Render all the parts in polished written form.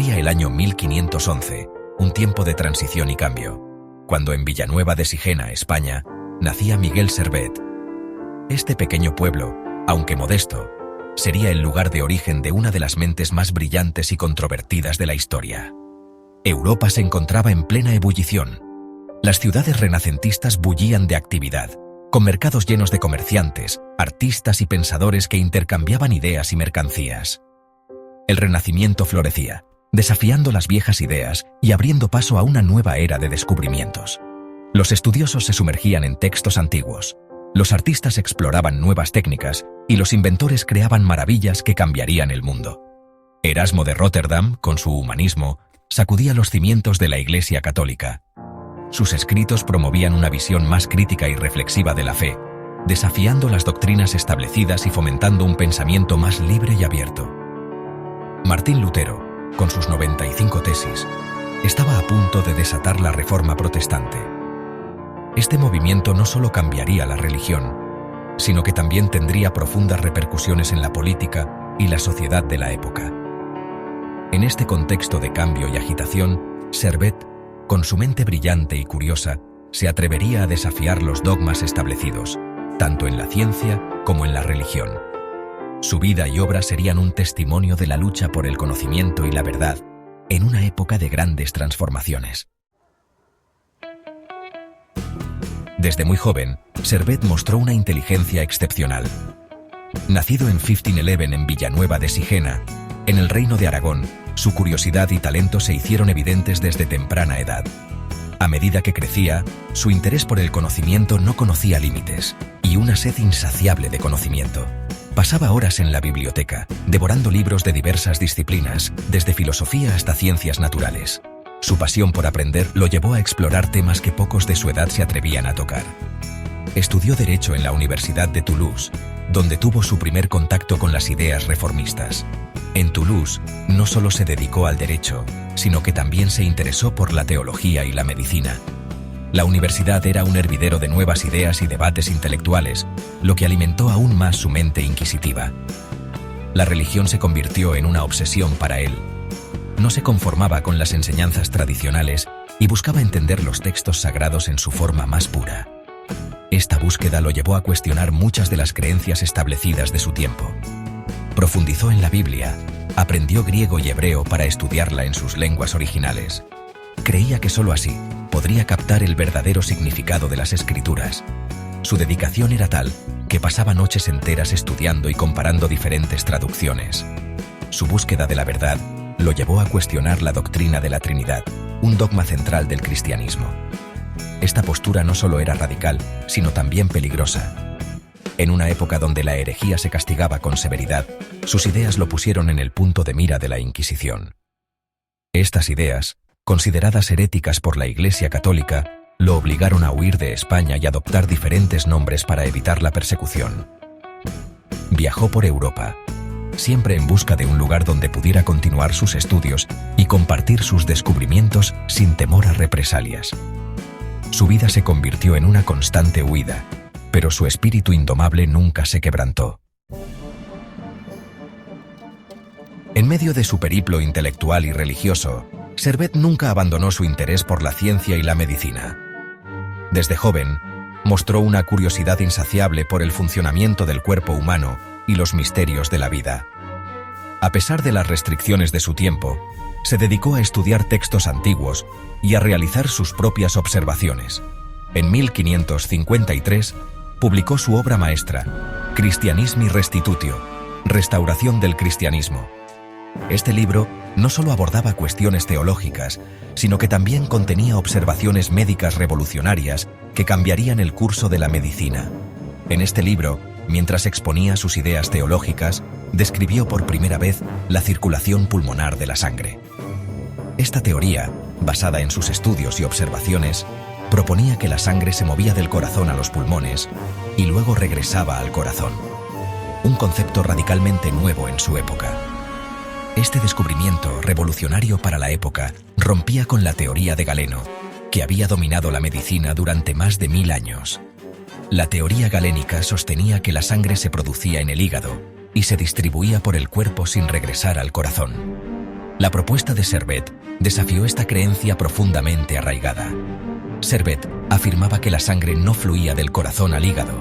Corría el año 1511, un tiempo de transición y cambio, cuando en Villanueva de Sigena, España, nacía Miguel Servet. Este pequeño pueblo, aunque modesto, sería el lugar de origen de una de las mentes más brillantes y controvertidas de la historia. Europa se encontraba en plena ebullición. Las ciudades renacentistas bullían de actividad, con mercados llenos de comerciantes, artistas y pensadores que intercambiaban ideas y mercancías. El Renacimiento florecía, desafiando las viejas ideas y abriendo paso a una nueva era de descubrimientos. Los estudiosos se sumergían en textos antiguos, los artistas exploraban nuevas técnicas y los inventores creaban maravillas que cambiarían el mundo. Erasmo de Róterdam, con su humanismo, sacudía los cimientos de la Iglesia católica. Sus escritos promovían una visión más crítica y reflexiva de la fe, desafiando las doctrinas establecidas y fomentando un pensamiento más libre y abierto. Martín Lutero, con sus 95 tesis, estaba a punto de desatar la Reforma protestante. Este movimiento no solo cambiaría la religión, sino que también tendría profundas repercusiones en la política y la sociedad de la época. En este contexto de cambio y agitación, Servet, con su mente brillante y curiosa, se atrevería a desafiar los dogmas establecidos, tanto en la ciencia como en la religión. Su vida y obra serían un testimonio de la lucha por el conocimiento y la verdad, en una época de grandes transformaciones. Desde muy joven, Servet mostró una inteligencia excepcional. Nacido en 1511 en Villanueva de Sigena, en el Reino de Aragón, su curiosidad y talento se hicieron evidentes desde temprana edad. A medida que crecía, su interés por el conocimiento no conocía límites, y una sed insaciable de conocimiento. Pasaba horas en la biblioteca, devorando libros de diversas disciplinas, desde filosofía hasta ciencias naturales. Su pasión por aprender lo llevó a explorar temas que pocos de su edad se atrevían a tocar. Estudió Derecho en la Universidad de Toulouse, donde tuvo su primer contacto con las ideas reformistas. En Toulouse, no solo se dedicó al derecho, sino que también se interesó por la teología y la medicina. La universidad era un hervidero de nuevas ideas y debates intelectuales, lo que alimentó aún más su mente inquisitiva. La religión se convirtió en una obsesión para él. No se conformaba con las enseñanzas tradicionales y buscaba entender los textos sagrados en su forma más pura. Esta búsqueda lo llevó a cuestionar muchas de las creencias establecidas de su tiempo. Profundizó en la Biblia, aprendió griego y hebreo para estudiarla en sus lenguas originales. Creía que sólo así podría captar el verdadero significado de las Escrituras. Su dedicación era tal que pasaba noches enteras estudiando y comparando diferentes traducciones. Su búsqueda de la verdad lo llevó a cuestionar la doctrina de la Trinidad, un dogma central del cristianismo. Esta postura no solo era radical, sino también peligrosa. En una época donde la herejía se castigaba con severidad, sus ideas lo pusieron en el punto de mira de la Inquisición. Estas ideas, consideradas heréticas por la Iglesia católica, lo obligaron a huir de España y adoptar diferentes nombres para evitar la persecución. Viajó por Europa, siempre en busca de un lugar donde pudiera continuar sus estudios y compartir sus descubrimientos sin temor a represalias. Su vida se convirtió en una constante huida, pero su espíritu indomable nunca se quebrantó. En medio de su periplo intelectual y religioso, Servet nunca abandonó su interés por la ciencia y la medicina. Desde joven, mostró una curiosidad insaciable por el funcionamiento del cuerpo humano y los misterios de la vida. A pesar de las restricciones de su tiempo, se dedicó a estudiar textos antiguos y a realizar sus propias observaciones. En 1553, publicó su obra maestra, Christianismi Restitutio, Restauración del Cristianismo. Este libro no solo abordaba cuestiones teológicas, sino que también contenía observaciones médicas revolucionarias que cambiarían el curso de la medicina. En este libro, mientras exponía sus ideas teológicas, describió por primera vez la circulación pulmonar de la sangre. Esta teoría, basada en sus estudios y observaciones, proponía que la sangre se movía del corazón a los pulmones y luego regresaba al corazón. Un concepto radicalmente nuevo en su época. Este descubrimiento, revolucionario para la época, rompía con la teoría de Galeno, que había dominado la medicina durante más de 1000 años. La teoría galénica sostenía que la sangre se producía en el hígado y se distribuía por el cuerpo sin regresar al corazón. La propuesta de Servet desafió esta creencia profundamente arraigada. Servet afirmaba que la sangre no fluía del corazón al hígado,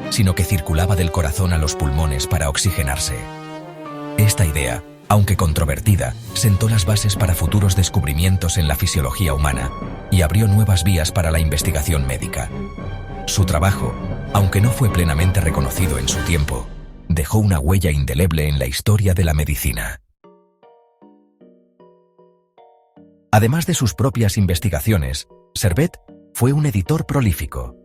sino que circulaba del corazón a los pulmones para oxigenarse. Esta idea, aunque controvertida, sentó las bases para futuros descubrimientos en la fisiología humana y abrió nuevas vías para la investigación médica. Su trabajo, aunque no fue plenamente reconocido en su tiempo, dejó una huella indeleble en la historia de la medicina. Además de sus propias investigaciones, Servet fue un editor prolífico.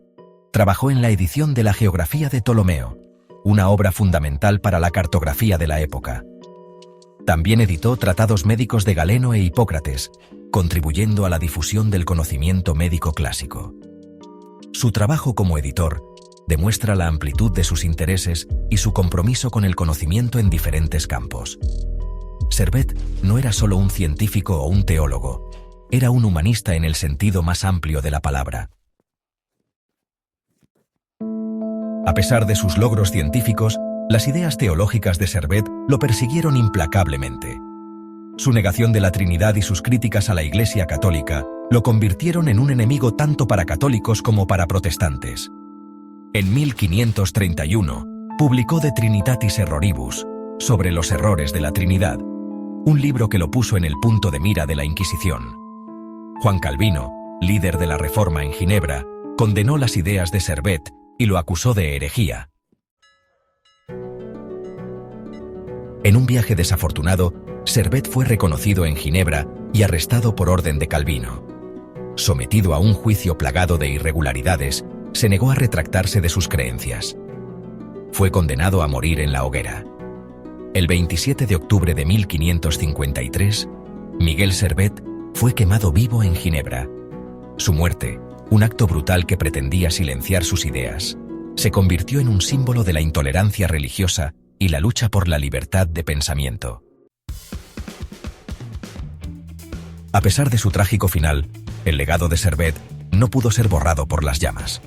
Trabajó en la edición de la Geografía de Ptolomeo, una obra fundamental para la cartografía de la época. También editó tratados médicos de Galeno e Hipócrates, contribuyendo a la difusión del conocimiento médico clásico. Su trabajo como editor demuestra la amplitud de sus intereses y su compromiso con el conocimiento en diferentes campos. Servet no era solo un científico o un teólogo, era un humanista en el sentido más amplio de la palabra. A pesar de sus logros científicos, las ideas teológicas de Servet lo persiguieron implacablemente. Su negación de la Trinidad y sus críticas a la Iglesia católica lo convirtieron en un enemigo tanto para católicos como para protestantes. En 1531, publicó De Trinitatis Erroribus, sobre los errores de la Trinidad, un libro que lo puso en el punto de mira de la Inquisición. Juan Calvino, líder de la Reforma en Ginebra, condenó las ideas de Servet y lo acusó de herejía. En un viaje desafortunado, Servet fue reconocido en Ginebra y arrestado por orden de Calvino. Sometido a un juicio plagado de irregularidades, se negó a retractarse de sus creencias. Fue condenado a morir en la hoguera. El 27 de octubre de 1553, Miguel Servet fue quemado vivo en Ginebra. Su muerte, un acto brutal que pretendía silenciar sus ideas, se convirtió en un símbolo de la intolerancia religiosa y la lucha por la libertad de pensamiento. A pesar de su trágico final, el legado de Servet no pudo ser borrado por las llamas.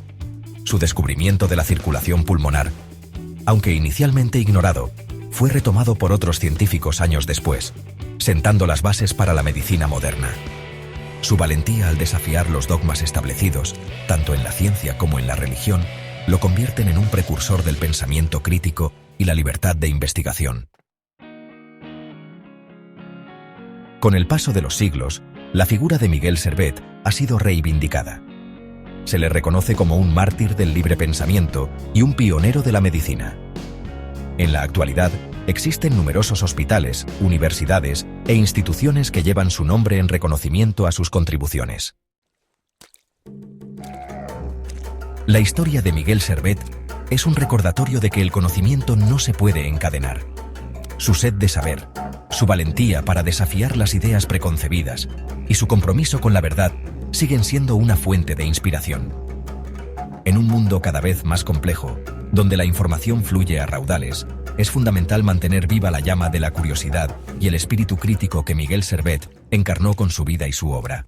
Su descubrimiento de la circulación pulmonar, aunque inicialmente ignorado, fue retomado por otros científicos años después, sentando las bases para la medicina moderna. Su valentía al desafiar los dogmas establecidos, tanto en la ciencia como en la religión, lo convierten en un precursor del pensamiento crítico y la libertad de investigación. Con el paso de los siglos, la figura de Miguel Servet ha sido reivindicada. Se le reconoce como un mártir del libre pensamiento y un pionero de la medicina. En la actualidad, existen numerosos hospitales, universidades e instituciones que llevan su nombre en reconocimiento a sus contribuciones. La historia de Miguel Servet es un recordatorio de que el conocimiento no se puede encadenar. Su sed de saber, su valentía para desafiar las ideas preconcebidas y su compromiso con la verdad siguen siendo una fuente de inspiración. En un mundo cada vez más complejo, donde la información fluye a raudales, es fundamental mantener viva la llama de la curiosidad y el espíritu crítico que Miguel Servet encarnó con su vida y su obra.